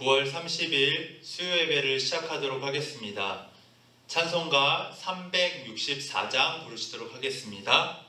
9월 30일 수요 예배를 시작하도록 하겠습니다. 찬송가 364장 부르시도록 하겠습니다.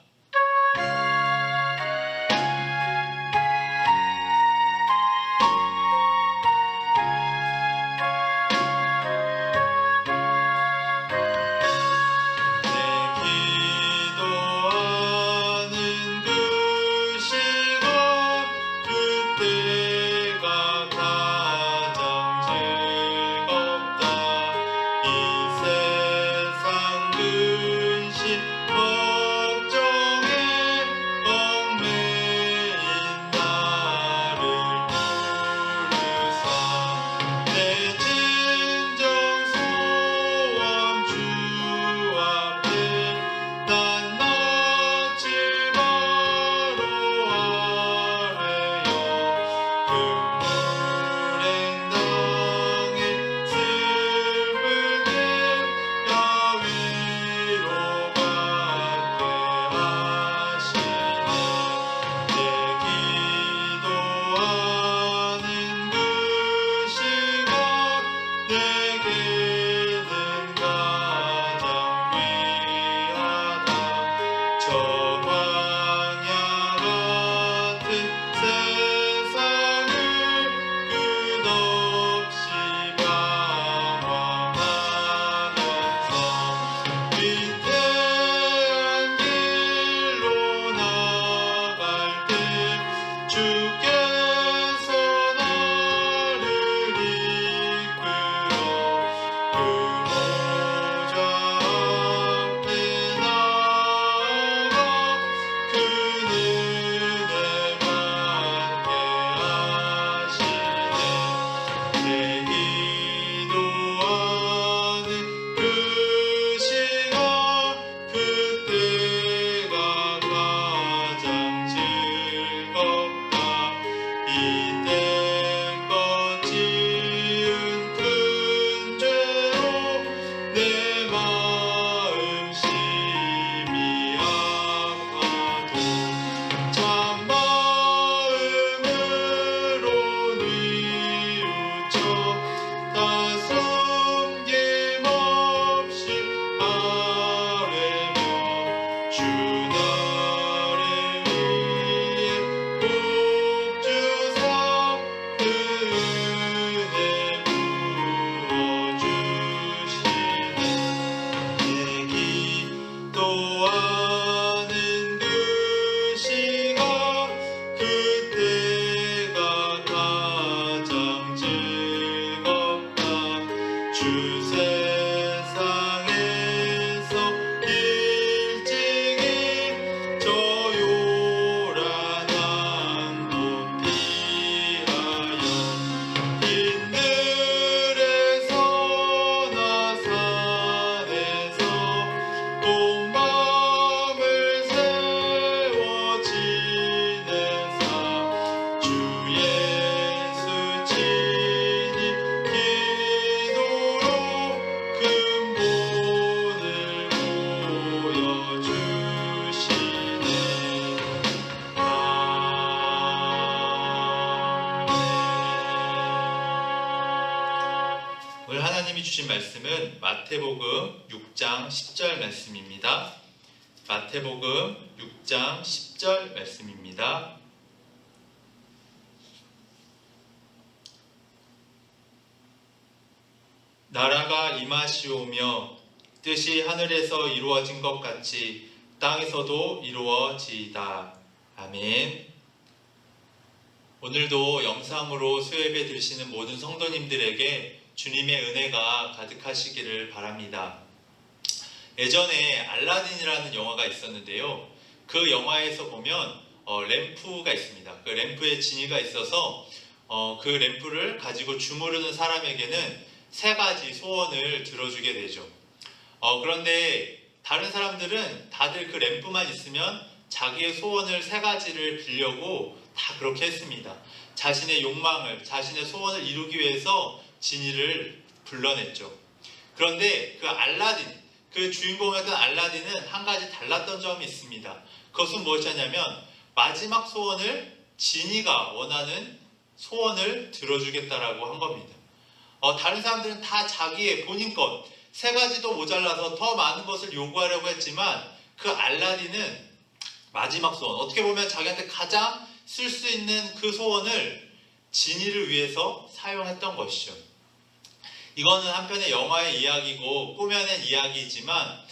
오늘 하나님이 주신 말씀은 마태복음 6장 10절 말씀입니다. 마태복음 6장 10절 말씀입니다. 나라가 임하시오며 뜻이 하늘에서 이루어진 것 같이 땅에서도 이루어지이다. 아멘. 오늘도 영상으로 수요예배 드리시는 모든 성도님들에게 주님의 은혜가 가득하시기를 바랍니다. 예전에 알라딘이라는 영화가 있었는데요. 그 영화에서 보면 램프가 있습니다. 그 램프에 지니가 있어서 그 램프를 가지고 주무르는 사람에게는 3가지 소원을 들어주게 되죠. 그런데 다른 사람들은 다들 그 램프만 있으면 자기의 소원을 3가지를 빌려고 다 그렇게 했습니다. 자신의 욕망을, 자신의 소원을 이루기 위해서 지니를 불러냈죠. 그런데 그 알라딘, 그 주인공이었던 알라딘은 한 가지 달랐던 점이 있습니다. 그것은 무엇이었냐면 마지막 소원을 지니가 원하는 소원을 들어주겠다라고 한 겁니다. 다른 사람들은 다 자기의 본인 것, 3가지도 모자라서 더 많은 것을 요구하려고 했지만 그 알라딘은 마지막 소원, 어떻게 보면 자기한테 가장 쓸 수 있는 그 소원을 지니를 위해서 사용했던 것이죠. 이거는 한편의 영화의 이야기고 꾸며낸 이야기이지만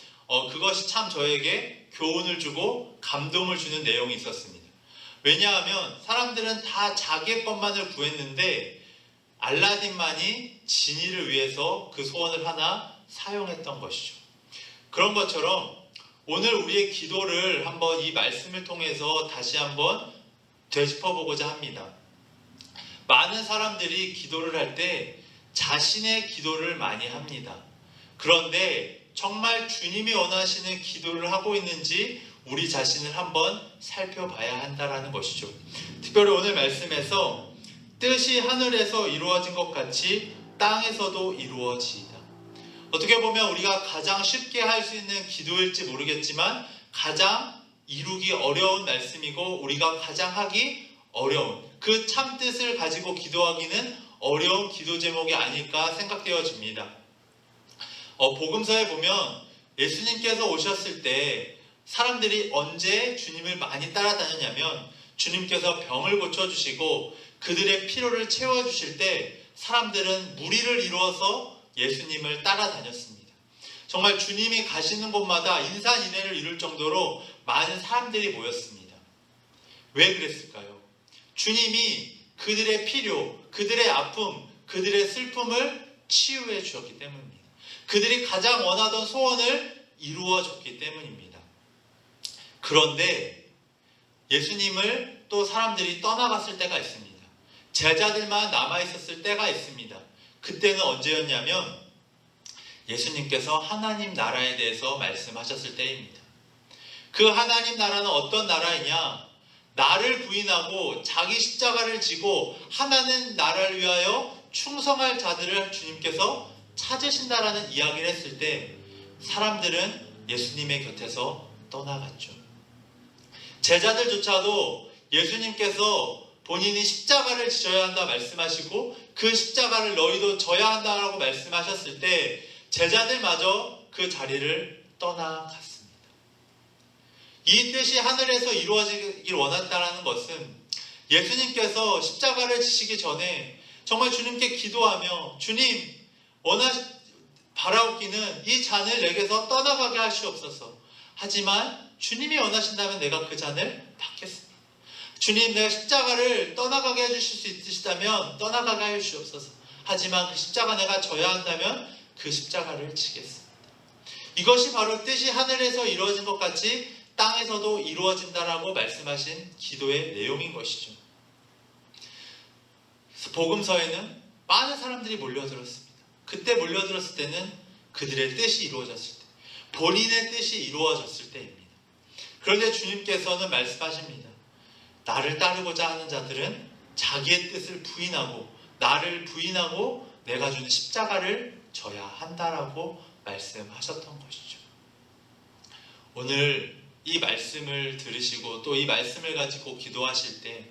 그것이 참 저에게 교훈을 주고 감동을 주는 내용이 있었습니다. 왜냐하면 사람들은 다 자기의 것만을 구했는데 알라딘만이 지니를 위해서 그 소원을 하나 사용했던 것이죠. 그런 것처럼 오늘 우리의 기도를 한번 이 말씀을 통해서 다시 한번 되짚어보고자 합니다. 많은 사람들이 기도를 할 때 자신의 기도를 많이 합니다. 그런데 정말 주님이 원하시는 기도를 하고 있는지 우리 자신을 한번 살펴봐야 한다는 것이죠. 특별히 오늘 말씀에서 뜻이 하늘에서 이루어진 것 같이 땅에서도 이루어지이다. 어떻게 보면 우리가 가장 쉽게 할 수 있는 기도일지 모르겠지만 가장 이루기 어려운 말씀이고 우리가 가장 하기 어려운 그 참 뜻을 가지고 기도하기는 어려운 기도 제목이 아닐까 생각되어집니다. 복음서에 보면 예수님께서 오셨을 때 사람들이 언제 주님을 많이 따라다녔냐면 주님께서 병을 고쳐주시고 그들의 필요를 채워주실 때 사람들은 무리를 이루어서 예수님을 따라다녔습니다. 정말 주님이 가시는 곳마다 인산인해를 이룰 정도로 많은 사람들이 모였습니다. 왜 그랬을까요? 주님이 그들의 필요, 그들의 아픔, 그들의 슬픔을 치유해 주셨기 때문입니다. 그들이 가장 원하던 소원을 이루어 줬기 때문입니다. 그런데 예수님을 또 사람들이 떠나갔을 때가 있습니다. 제자들만 남아있었을 때가 있습니다. 그때는 언제였냐면 예수님께서 하나님 나라에 대해서 말씀하셨을 때입니다. 그 하나님 나라는 어떤 나라이냐? 나를 부인하고 자기 십자가를 지고 하나님 나라를 위하여 충성할 자들을 주님께서 찾으신다라는 이야기를 했을 때 사람들은 예수님의 곁에서 떠나갔죠. 제자들조차도 예수님께서 본인이 십자가를 지셔야 한다 말씀하시고 그 십자가를 너희도 져야 한다라고 말씀하셨을 때 제자들마저 그 자리를 떠나갔습니다. 이 뜻이 하늘에서 이루어지길 원했다는 것은 예수님께서 십자가를 지시기 전에 정말 주님께 기도하며 주님 바라옵기는 이 잔을 내게서 떠나가게 하시옵소서. 하지만 주님이 원하신다면 내가 그 잔을 받겠습니다. 주님, 내가 십자가를 떠나가게 해주실 수 있으시다면 떠나가게 해주시옵소서. 하지만 그 십자가 내가 져야 한다면 그 십자가를 지겠습니다. 이것이 바로 뜻이 하늘에서 이루어진 것 같이 땅에서도 이루어진다라고 말씀하신 기도의 내용인 것이죠. 복음서에는 많은 사람들이 몰려들었습니다. 그때 몰려들었을 때는 그들의 뜻이 이루어졌을 때, 본인의 뜻이 이루어졌을 때입니다. 그런데 주님께서는 말씀하십니다. 나를 따르고자 하는 자들은 자기의 뜻을 부인하고 나를 부인하고 내가 주는 십자가를 져야 한다라고 말씀하셨던 것이죠. 오늘 이 말씀을 들으시고 또 이 말씀을 가지고 기도하실 때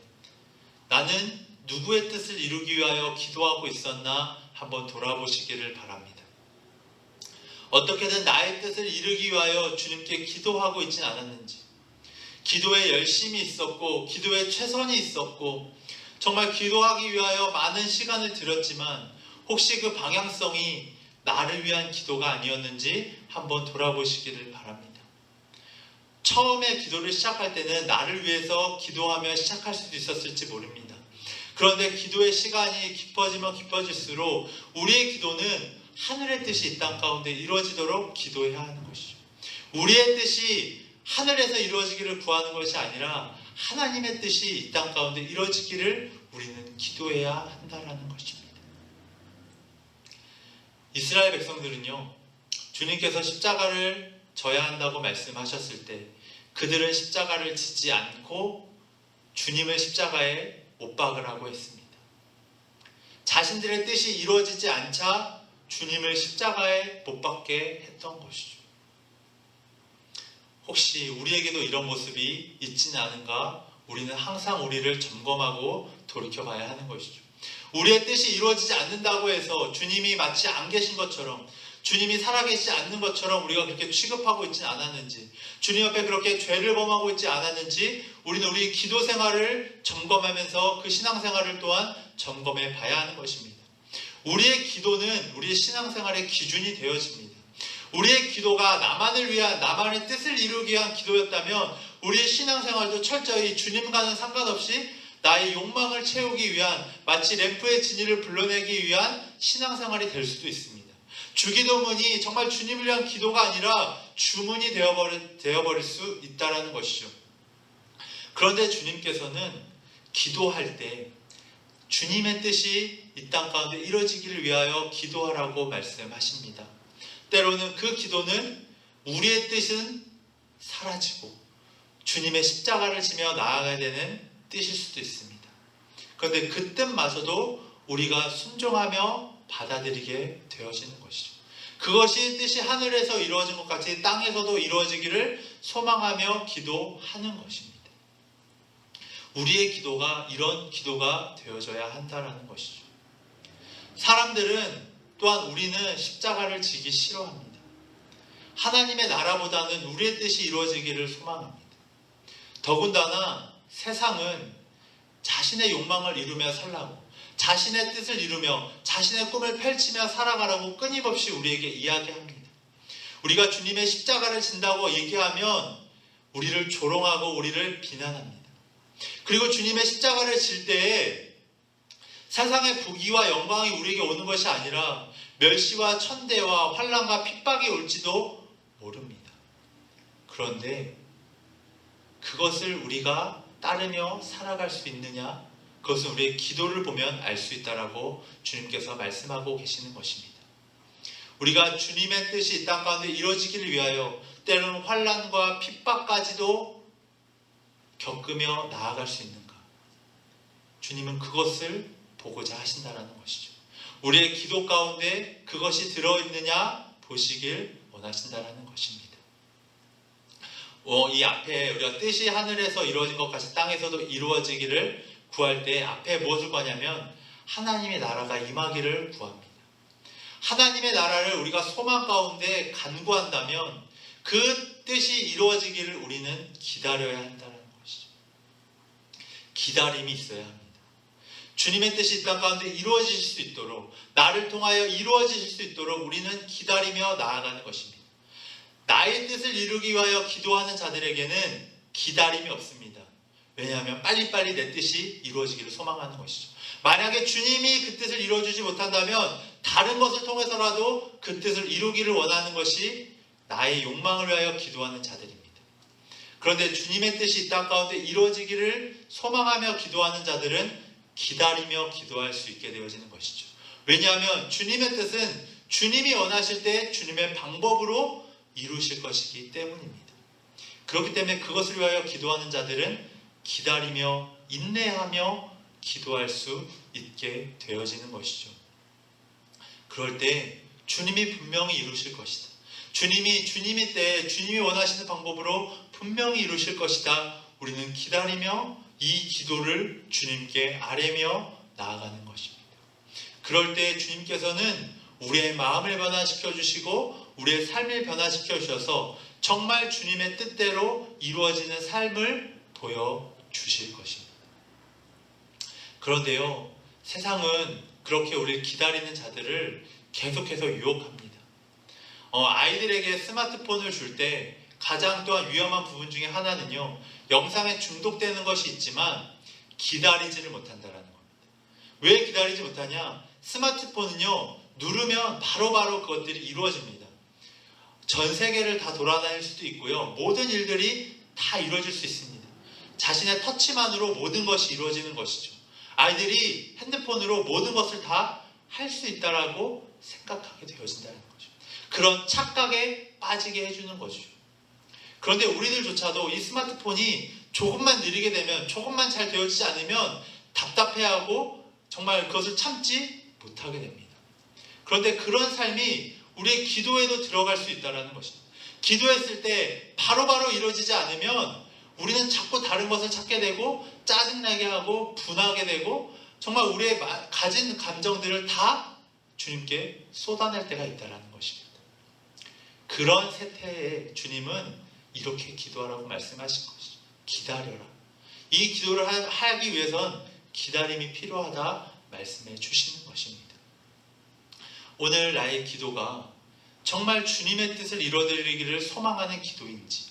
나는 누구의 뜻을 이루기 위하여 기도하고 있었나 한번 돌아보시기를 바랍니다. 어떻게든 나의 뜻을 이루기 위하여 주님께 기도하고 있진 않았는지, 기도에 열심이 있었고 기도에 최선이 있었고 정말 기도하기 위하여 많은 시간을 들였지만 혹시 그 방향성이 나를 위한 기도가 아니었는지 한번 돌아보시기를 바랍니다. 처음에 기도를 시작할 때는 나를 위해서 기도하며 시작할 수도 있었을지 모릅니다. 그런데 기도의 시간이 깊어지면 깊어질수록 우리의 기도는 하늘의 뜻이 이 땅 가운데 이루어지도록 기도해야 하는 것이죠. 우리의 뜻이 하늘에서 이루어지기를 구하는 것이 아니라 하나님의 뜻이 이 땅 가운데 이루어지기를 우리는 기도해야 한다는 것입니다. 이스라엘 백성들은요, 주님께서 십자가를 져야 한다고 말씀하셨을 때 그들은 십자가를 지지 않고 주님을 십자가에 못 박으라고 했습니다. 자신들의 뜻이 이루어지지 않자 주님을 십자가에 못 박게 했던 것이죠. 혹시 우리에게도 이런 모습이 있지는 않은가 우리는 항상 우리를 점검하고 돌이켜봐야 하는 것이죠. 우리의 뜻이 이루어지지 않는다고 해서 주님이 마치 안 계신 것처럼, 주님이 살아계시지 않는 것처럼 우리가 그렇게 취급하고 있지 않았는지, 주님 앞에 그렇게 죄를 범하고 있지 않았는지 우리는 우리 기도 생활을 점검하면서 그 신앙생활을 또한 점검해 봐야 하는 것입니다. 우리의 기도는 우리의 신앙생활의 기준이 되어집니다. 우리의 기도가 나만을 위한, 나만의 뜻을 이루기 위한 기도였다면 우리의 신앙생활도 철저히 주님과는 상관없이 나의 욕망을 채우기 위한, 마치 램프의 진리를 불러내기 위한 신앙생활이 될 수도 있습니다. 주기도문이 정말 주님을 위한 기도가 아니라 주문이 되어버릴 수 있다는 것이죠. 그런데 주님께서는 기도할 때 주님의 뜻이 이 땅 가운데 이루어지기를 위하여 기도하라고 말씀하십니다. 때로는 그 기도는 우리의 뜻은 사라지고 주님의 십자가를 지며 나아가야 되는 뜻일 수도 있습니다. 그런데 그 뜻마저도 우리가 순종하며 받아들이게 되어지는 것이죠. 그것이 뜻이 하늘에서 이루어진 것 같이 땅에서도 이루어지기를 소망하며 기도하는 것입니다. 우리의 기도가 이런 기도가 되어져야 한다는 것이죠. 사람들은 또한 우리는 십자가를 지기 싫어합니다. 하나님의 나라보다는 우리의 뜻이 이루어지기를 소망합니다. 더군다나 세상은 자신의 욕망을 이루며 살라고, 자신의 뜻을 이루며 자신의 꿈을 펼치며 살아가라고 끊임없이 우리에게 이야기합니다. 우리가 주님의 십자가를 진다고 얘기하면 우리를 조롱하고 우리를 비난합니다. 그리고 주님의 십자가를 질 때에 세상의 부귀와 영광이 우리에게 오는 것이 아니라 멸시와 천대와 환난과 핍박이 올지도 모릅니다. 그런데 그것을 우리가 따르며 살아갈 수 있느냐? 그것은 우리의 기도를 보면 알 수 있다라고 주님께서 말씀하고 계시는 것입니다. 우리가 주님의 뜻이 이 땅 가운데 이루어지기를 위하여 때로는 환난과 핍박까지도 겪으며 나아갈 수 있는가? 주님은 그것을 보고자 하신다라는 것이죠. 우리의 기도 가운데 그것이 들어있느냐 보시길 원하신다라는 것입니다. 이 앞에 우리가 뜻이 하늘에서 이루어진 것 같이 땅에서도 이루어지기를 구할 때 앞에 무엇을 구하냐면 하나님의 나라가 임하기를 구합니다. 하나님의 나라를 우리가 소망 가운데 간구한다면 그 뜻이 이루어지기를 우리는 기다려야 한다는 것이죠. 기다림이 있어야 합니다. 주님의 뜻이 이 땅 가운데 이루어질 수 있도록, 나를 통하여 이루어질 수 있도록 우리는 기다리며 나아가는 것입니다. 나의 뜻을 이루기 위하여 기도하는 자들에게는 기다림이 없습니다. 왜냐하면 빨리빨리 내 뜻이 이루어지기를 소망하는 것이죠. 만약에 주님이 그 뜻을 이루어주지 못한다면 다른 것을 통해서라도 그 뜻을 이루기를 원하는 것이 나의 욕망을 위하여 기도하는 자들입니다. 그런데 주님의 뜻이 이 땅 가운데 이루어지기를 소망하며 기도하는 자들은 기다리며 기도할 수 있게 되어지는 것이죠. 왜냐하면 주님의 뜻은 주님이 원하실 때 주님의 방법으로 이루실 것이기 때문입니다. 그렇기 때문에 그것을 위하여 기도하는 자들은 기다리며 인내하며 기도할 수 있게 되어지는 것이죠. 그럴 때 주님이 분명히 이루실 것이다. 주님이 때 주님이 원하시는 방법으로 분명히 이루실 것이다. 우리는 기다리며 이 기도를 주님께 아뢰며 나아가는 것입니다. 그럴 때 주님께서는 우리의 마음을 변화시켜 주시고 우리의 삶을 변화시켜 주셔서 정말 주님의 뜻대로 이루어지는 삶을 보여주실 것입니다. 그런데요, 세상은 그렇게 우리를 기다리는 자들을 계속해서 유혹합니다. 아이들에게 스마트폰을 줄 때 가장 또한 위험한 부분 중에 하나는요, 영상에 중독되는 것이 있지만 기다리지를 못한다는 겁니다. 왜 기다리지 못하냐? 스마트폰은요, 누르면 바로바로 그것들이 이루어집니다. 전 세계를 다 돌아다닐 수도 있고요, 모든 일들이 다 이루어질 수 있습니다. 자신의 터치만으로 모든 것이 이루어지는 것이죠. 아이들이 핸드폰으로 모든 것을 다 할 수 있다라고 생각하게 되어진다는 거죠. 그런 착각에 빠지게 해주는 거죠. 그런데 우리들조차도 이 스마트폰이 조금만 느리게 되면, 조금만 잘 되어지지 않으면 답답해하고 정말 그것을 참지 못하게 됩니다. 그런데 그런 삶이 우리의 기도에도 들어갈 수 있다는 것입니다. 기도했을 때 바로바로 이루어지지 않으면 우리는 자꾸 다른 것을 찾게 되고 짜증나게 하고 분하게 되고 정말 우리의 가진 감정들을 다 주님께 쏟아낼 때가 있다는 것입니다. 그런 세태에 주님은 이렇게 기도하라고 말씀하신 것이죠. 기다려라. 이 기도를 하기 위해선 기다림이 필요하다 말씀해 주시는 것입니다. 오늘 나의 기도가 정말 주님의 뜻을 이루어드리기를 소망하는 기도인지,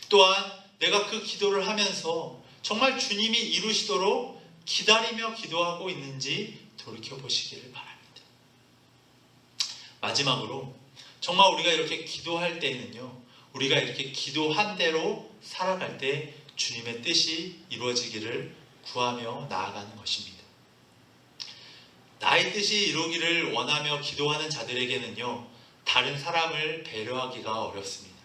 또한 내가 그 기도를 하면서 정말 주님이 이루시도록 기다리며 기도하고 있는지 돌이켜보시기를 바랍니다. 마지막으로 정말 우리가 이렇게 기도할 때에는요, 우리가 이렇게 기도한 대로 살아갈 때 주님의 뜻이 이루어지기를 구하며 나아가는 것입니다. 나의 뜻이 이루기를 원하며 기도하는 자들에게는요, 다른 사람을 배려하기가 어렵습니다.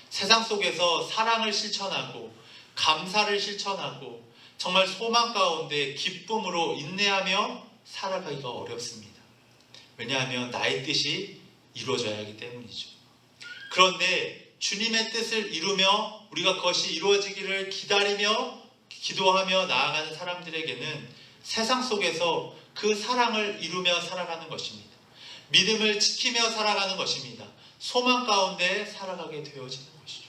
세상 속에서 사랑을 실천하고 감사를 실천하고 정말 소망 가운데 기쁨으로 인내하며 살아가기가 어렵습니다. 왜냐하면 나의 뜻이 이루어져야 하기 때문이죠. 그런데 주님의 뜻을 이루며 우리가 그것이 이루어지기를 기다리며 기도하며 나아가는 사람들에게는 세상 속에서 그 사랑을 이루며 살아가는 것입니다. 믿음을 지키며 살아가는 것입니다. 소망 가운데 살아가게 되어지는 것이죠.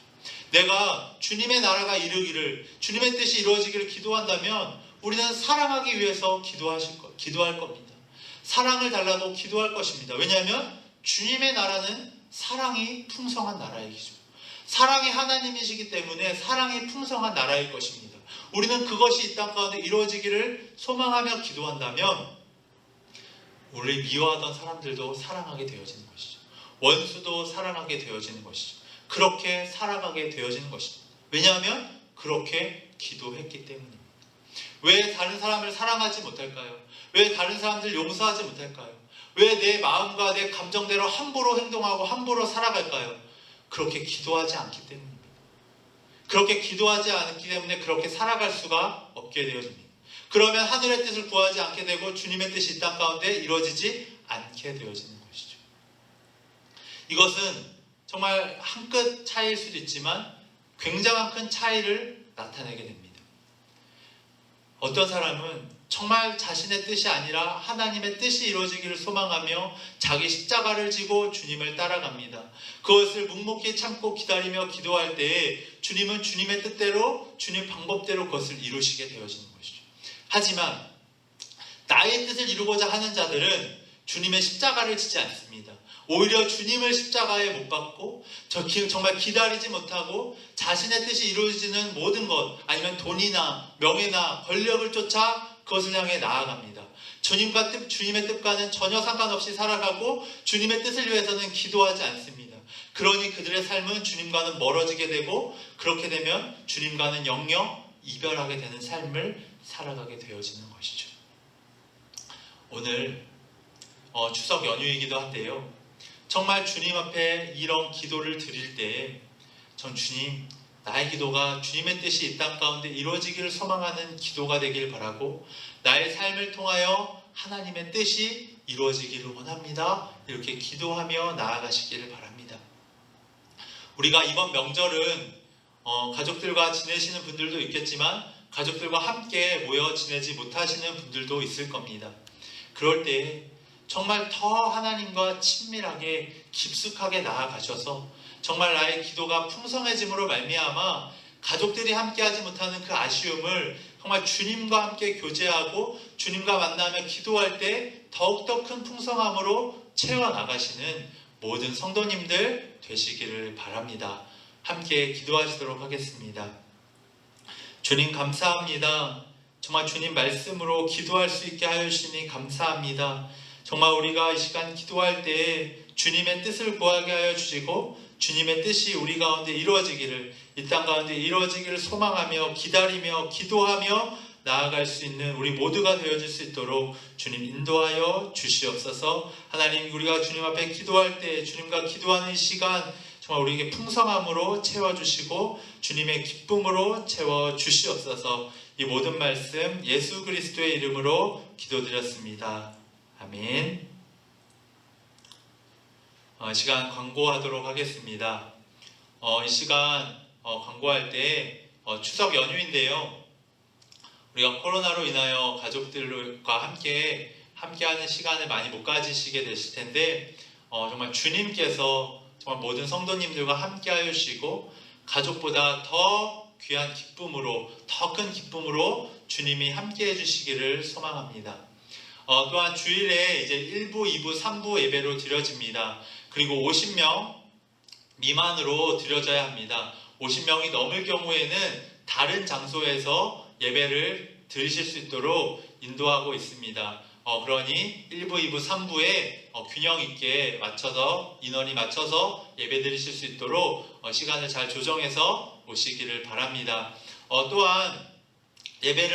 내가 주님의 나라가 이루기를, 주님의 뜻이 이루어지기를 기도한다면 우리는 사랑하기 위해서 기도할 겁니다. 사랑을 달라고 기도할 것입니다. 왜냐하면 주님의 나라는 사랑이 풍성한 나라이기죠. 사랑이 하나님이시기 때문에 사랑이 풍성한 나라일 것입니다. 우리는 그것이 이 땅 가운데 이루어지기를 소망하며 기도한다면 우리 미워하던 사람들도 사랑하게 되어지는 것이죠. 원수도 사랑하게 되어지는 것이죠. 그렇게 살아가게 되어지는 것입니다. 왜냐하면 그렇게 기도했기 때문입니다. 왜 다른 사람을 사랑하지 못할까요? 왜 다른 사람들 용서하지 못할까요? 왜 내 마음과 내 감정대로 함부로 행동하고 함부로 살아갈까요? 그렇게 기도하지 않기 때문입니다. 그렇게 기도하지 않기 때문에 그렇게 살아갈 수가 없게 되어집니다. 그러면 하늘의 뜻을 구하지 않게 되고 주님의 뜻이 이 땅 가운데 이루어지지 않게 되어지는 것이죠. 이것은 정말 한 끗 차이일 수도 있지만 굉장한 큰 차이를 나타내게 됩니다. 어떤 사람은 정말 자신의 뜻이 아니라 하나님의 뜻이 이루어지기를 소망하며 자기 십자가를 지고 주님을 따라갑니다. 그것을 묵묵히 참고 기다리며 기도할 때에 주님은 주님의 뜻대로 주님 방법대로 그것을 이루시게 되어지는 것이죠. 하지만 나의 뜻을 이루고자 하는 자들은 주님의 십자가를 지지 않습니다. 오히려 주님을 십자가에 못 박고 정말 기다리지 못하고 자신의 뜻이 이루어지는 모든 것, 아니면 돈이나 명예나 권력을 쫓아 그것을 향해 나아갑니다. 주님의 뜻과는 전혀 상관없이 살아가고 주님의 뜻을 위해서는 기도하지 않습니다. 그러니 그들의 삶은 주님과는 멀어지게 되고 그렇게 되면 주님과는 영영 이별하게 되는 삶을 살아가게 되어지는 것이죠. 오늘 추석 연휴이기도 한데요. 정말 주님 앞에 이런 기도를 드릴 때에 전 주님, 나의 기도가 주님의 뜻이 이 땅 가운데 이루어지기를 소망하는 기도가 되길 바라고 나의 삶을 통하여 하나님의 뜻이 이루어지기를 원합니다. 이렇게 기도하며 나아가시기를 바랍니다. 우리가 이번 명절은 가족들과 지내시는 분들도 있겠지만 가족들과 함께 모여 지내지 못하시는 분들도 있을 겁니다. 그럴 때 정말 더 하나님과 친밀하게 깊숙하게 나아가셔서 정말 나의 기도가 풍성해짐으로 말미암아 가족들이 함께하지 못하는 그 아쉬움을 정말 주님과 함께 교제하고 주님과 만나며 기도할 때 더욱더 큰 풍성함으로 채워나가시는 모든 성도님들 되시기를 바랍니다. 함께 기도하시도록 하겠습니다. 주님 감사합니다. 정말 주님 말씀으로 기도할 수 있게 하여 주시니 감사합니다. 정말 우리가 이 시간 기도할 때에 주님의 뜻을 구하게 하여 주시고 주님의 뜻이 우리 가운데 이루어지기를, 이 땅 가운데 이루어지기를 소망하며 기다리며 기도하며 나아갈 수 있는 우리 모두가 되어질 수 있도록 주님 인도하여 주시옵소서. 하나님, 우리가 주님 앞에 기도할 때 주님과 기도하는 이 시간 정말 우리에게 풍성함으로 채워주시고 주님의 기쁨으로 채워주시옵소서. 이 모든 말씀 예수 그리스도의 이름으로 기도드렸습니다. 아멘. 시간 광고하도록 하겠습니다. 이 시간 광고할 때 추석 연휴인데요. 우리가 코로나로 인하여 가족들과 함께하는 시간을 많이 못 가지시게 되실 텐데 정말 주님께서 정말 모든 성도님들과 함께하여 주시고 가족보다 더 귀한 기쁨으로, 더 큰 기쁨으로 주님이 함께해 주시기를 소망합니다. 또한 주일에 이제 1부, 2부, 3부 예배로 드려집니다. 그리고 50명 미만으로 드려져야 합니다. 50명이 넘을 경우에는 다른 장소에서 예배를 드리실 수 있도록 인도하고 있습니다. 그러니 1부, 2부, 3부에 균형 있게 인원이 맞춰서 예배 드리실 수 있도록 시간을 잘 조정해서 오시기를 바랍니다. 또한 예배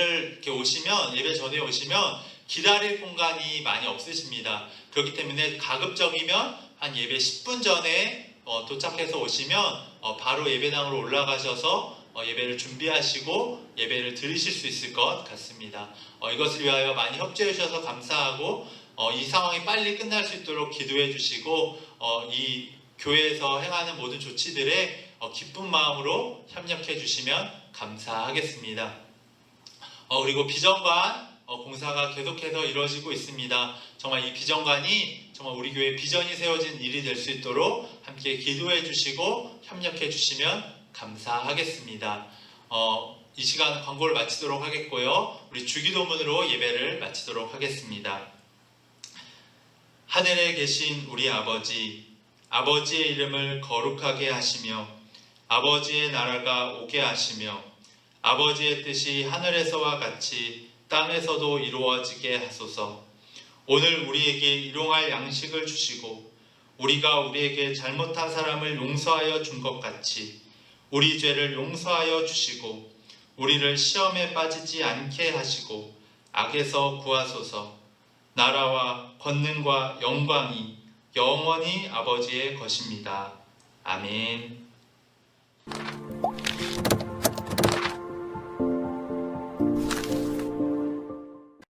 전에 오시면 기다릴 공간이 많이 없으십니다. 그렇기 때문에 가급적이면 한 예배 10분 전에 도착해서 오시면 바로 예배당으로 올라가셔서 예배를 준비하시고 예배를 드리실 수 있을 것 같습니다. 이것을 위하여 많이 협조해 주셔서 감사하고 이 상황이 빨리 끝날 수 있도록 기도해 주시고 이 교회에서 행하는 모든 조치들에 기쁜 마음으로 협력해 주시면 감사하겠습니다. 그리고 비전관 공사가 계속해서 이루어지고 있습니다. 정말 이 비전관이 정말 우리 교회 비전이 세워진 일이 될 수 있도록 함께 기도해 주시고 협력해 주시면 감사하겠습니다. 이 시간 광고를 마치도록 하겠고요. 우리 주기도문으로 예배를 마치도록 하겠습니다. 하늘에 계신 우리 아버지, 아버지의 이름을 거룩하게 하시며 아버지의 나라가 오게 하시며 아버지의 뜻이 하늘에서와 같이 땅에서도 이루어지게 하소서. 오늘 우리에게 일용할 양식을 주시고 우리가 우리에게 잘못한 사람을 용서하여 준 것 같이 우리 죄를 용서하여 주시고 우리를 시험에 빠지지 않게 하시고 악에서 구하소서. 나라와 권능과 영광이 영원히 아버지의 것입니다. 아멘.